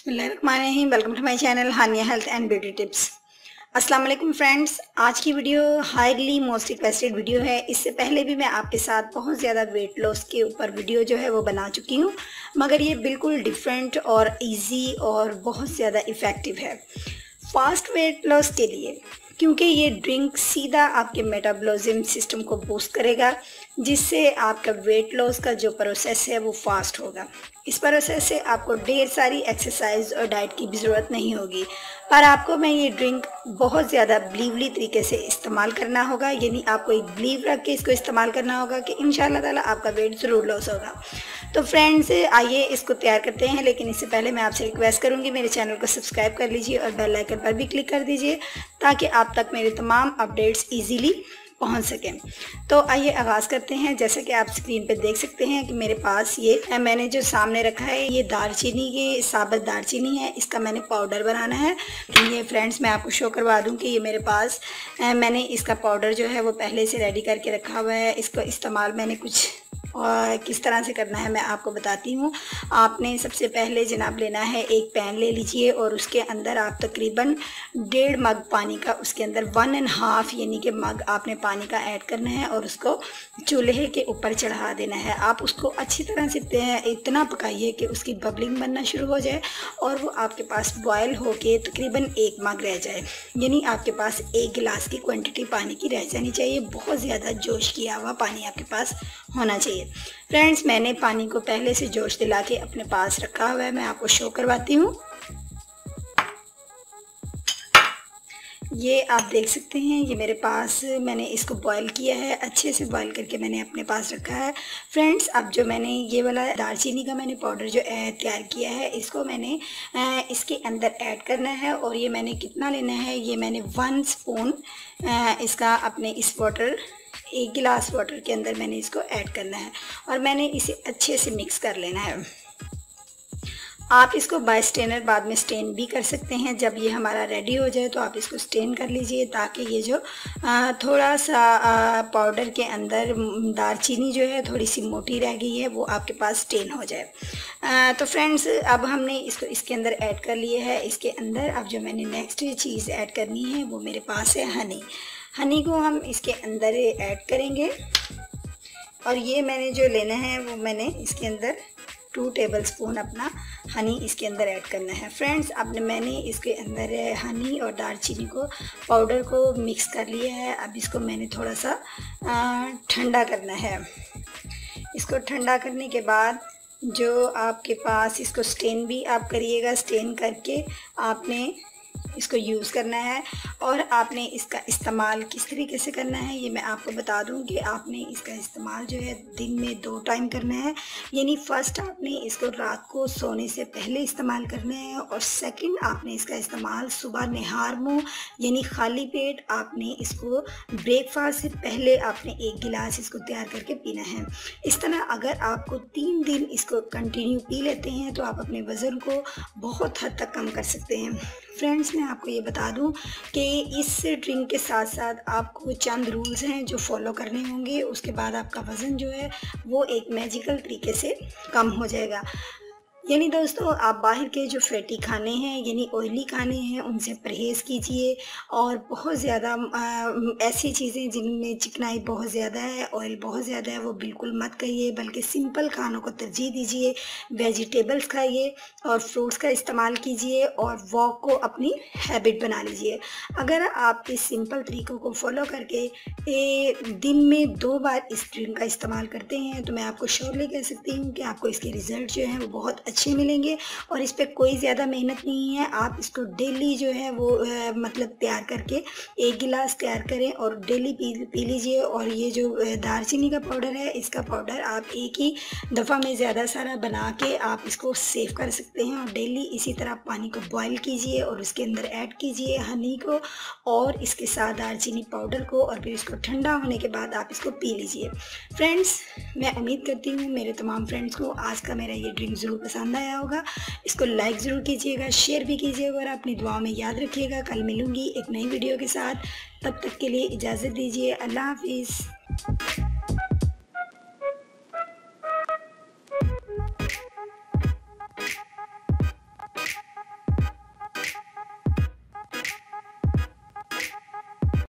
बिस्मिल्लाहिर्रहमानिर्रहीम। Welcome to my channel Hania health and beauty tips. अस्सलाम वालेकुम फ्रेंड्स, आज की video highly most requested video है। इससे पहले भी मैं आपके साथ बहुत ज़्यादा वेट लॉस के ऊपर वीडियो जो है वो बना चुकी हूँ, मगर ये बिल्कुल डिफरेंट और इजी और बहुत ज़्यादा इफ़ेक्टिव है फास्ट वेट लॉस के लिए, क्योंकि ये ड्रिंक सीधा आपके मेटाबॉलिज्म सिस्टम को बूस्ट करेगा, जिससे आपका वेट लॉस का जो प्रोसेस है वो फास्ट होगा। इस प्रोसेस से आपको ढेर सारी एक्सरसाइज और डाइट की भी ज़रूरत नहीं होगी, पर आपको मैं ये ड्रिंक बहुत ज़्यादा बिलीवली तरीके से इस्तेमाल करना होगा। यानी आपको एक बिलीव रख के इसको इस्तेमाल करना होगा कि इंशाल्लाह ताला आपका वेट ज़रूर लॉस होगा। तो फ्रेंड्स, आइए इसको तैयार करते हैं, लेकिन इससे पहले मैं आपसे रिक्वेस्ट करूंगी मेरे चैनल को सब्सक्राइब कर लीजिए और बेल आइकन पर भी क्लिक कर दीजिए, ताकि आप तक मेरे तमाम अपडेट्स ईजीली पहुंच सकें। तो आइए आगाज़ करते हैं। जैसे कि आप स्क्रीन पे देख सकते हैं कि मेरे पास ये मैंने जो सामने रखा है ये दालचीनी, ये साबुत दालचीनी है। इसका मैंने पाउडर बनाना है। ये फ्रेंड्स मैं आपको शो करवा दूं कि ये मेरे पास मैंने इसका पाउडर जो है वो पहले से रेडी करके रखा हुआ है। इसको इस्तेमाल मैंने कुछ और किस तरह से करना है मैं आपको बताती हूँ। आपने सबसे पहले जनाब लेना है, एक पैन ले लीजिए और उसके अंदर आप तकरीबन 1.5 मग पानी का, उसके अंदर 1.5 यानी कि मग आपने पानी का ऐड करना है और उसको चूल्हे के ऊपर चढ़ा देना है। आप उसको अच्छी तरह से इतना पकाइए कि उसकी बबलिंग बनना शुरू हो जाए और वो आपके पास बॉयल होके तकरीबन 1 मग रह जाए। यानी आपके पास 1 गिलास की क्वांटिटी पानी की रह जानी चाहिए। बहुत ज़्यादा जोश किया हुआ पानी आपके पास होना चाहिए। फ्रेंड्स, मैंने पानी को पहले से जोश दिला के अपने पास रखा हुआ है, मैं आपको शो करवाती हूँ। ये आप देख सकते हैं, ये मेरे पास मैंने इसको बॉईल किया है, अच्छे से बॉईल करके मैंने अपने पास रखा है। फ्रेंड्स, अब जो मैंने ये वाला दालचीनी का मैंने पाउडर जो तैयार किया है, इसको मैंने इसके अंदर ऐड करना है। और ये मैंने कितना लेना है, ये मैंने 1 स्पून इसका अपने इस वाटर 1 गिलास वाटर के अंदर मैंने इसको ऐड करना है और मैंने इसे अच्छे से मिक्स कर लेना है। आप इसको बाय स्टेनर बाद में स्टेन भी कर सकते हैं। जब ये हमारा रेडी हो जाए तो आप इसको स्टेन कर लीजिए, ताकि ये जो थोड़ा सा पाउडर के अंदर दालचीनी जो है थोड़ी सी मोटी रह गई है वो आपके पास स्टेन हो जाए। तो फ्रेंड्स, अब हमने इसको इसके अंदर ऐड कर लिया है। इसके अंदर अब जो मैंने नेक्स्ट चीज़ ऐड करनी है वो मेरे पास है हनी। हनी को हम इसके अंदर ऐड करेंगे और ये मैंने जो लेना है वो मैंने इसके अंदर 2 टेबलस्पून अपना हनी इसके अंदर ऐड करना है। फ्रेंड्स, अब मैंने इसके अंदर हनी और दालचीनी को पाउडर को मिक्स कर लिया है। अब इसको मैंने थोड़ा सा ठंडा करना है। इसको ठंडा करने के बाद जो आपके पास इसको स्टेन भी आप करिएगा, स्टेन करके आपने इसको यूज़ करना है। और आपने इसका इस्तेमाल किस तरीके से करना है ये मैं आपको बता दूं कि आपने इसका इस्तेमाल जो है दिन में 2 टाइम करना है। यानी फर्स्ट आपने इसको रात को सोने से पहले इस्तेमाल करना है और सेकंड आपने इसका इस्तेमाल सुबह निहार मुँह यानी खाली पेट आपने इसको ब्रेकफास्ट से पहले आपने 1 गिलास इसको तैयार करके पीना है। इस तरह अगर आपको 3 दिन इसको कंटिन्यू पी लेते हैं तो आप अपने वज़न को बहुत हद तक कम कर सकते हैं। फ्रेंड्स, मैं आपको ये बता दूं कि इस ड्रिंक के साथ साथ आपको चंद रूल्स हैं जो फॉलो करने होंगे। उसके बाद आपका वज़न जो है वो एक मैजिकल तरीके से कम हो जाएगा। यानी दोस्तों, आप बाहर के जो फैटी खाने हैं यानी ऑयली खाने हैं उनसे परहेज़ कीजिए और बहुत ज़्यादा ऐसी चीज़ें जिनमें चिकनाई बहुत ज़्यादा है, ऑयल बहुत ज़्यादा है, वो बिल्कुल मत खाइए, बल्कि सिंपल खानों को तरजीह दीजिए। वेजिटेबल्स खाइए और फ्रूट्स का इस्तेमाल कीजिए और वॉक को अपनी हैबिट बना लीजिए। अगर आप इस सिंपल तरीक़ों को फॉलो करके दिन में 2 बार इस ड्रिंक का इस्तेमाल करते हैं तो मैं आपको श्योरली कह सकती हूँ कि आपको इसके रिज़ल्ट जो हैं वो बहुत अच्छे मिलेंगे। और इस पे कोई ज़्यादा मेहनत नहीं है। आप इसको डेली जो है वो मतलब तैयार करके 1 गिलास तैयार करें और डेली पी लीजिए। और ये जो दालचीनी का पाउडर है, इसका पाउडर आप एक ही दफ़ा में ज़्यादा सारा बना के आप इसको सेव कर सकते हैं और डेली इसी तरह पानी को बॉईल कीजिए और उसके अंदर ऐड कीजिए हनी को और इसके साथ दालचीनी पाउडर को, और फिर इसको ठंडा होने के बाद आप इसको पी लीजिए। फ्रेंड्स, मैं उम्मीद करती हूँ मेरे तमाम फ्रेंड्स को आज का मेरा ये ड्रिंक ज़रूर पसंद आया होगा। इसको लाइक ज़रूर कीजिएगा, शेयर भी कीजिएगा और अपनी दुआ में याद रखिएगा। कल मिलूँगी एक नई वीडियो के साथ, तब तक के लिए इजाज़त दीजिए। अल्लाह हाफिज़।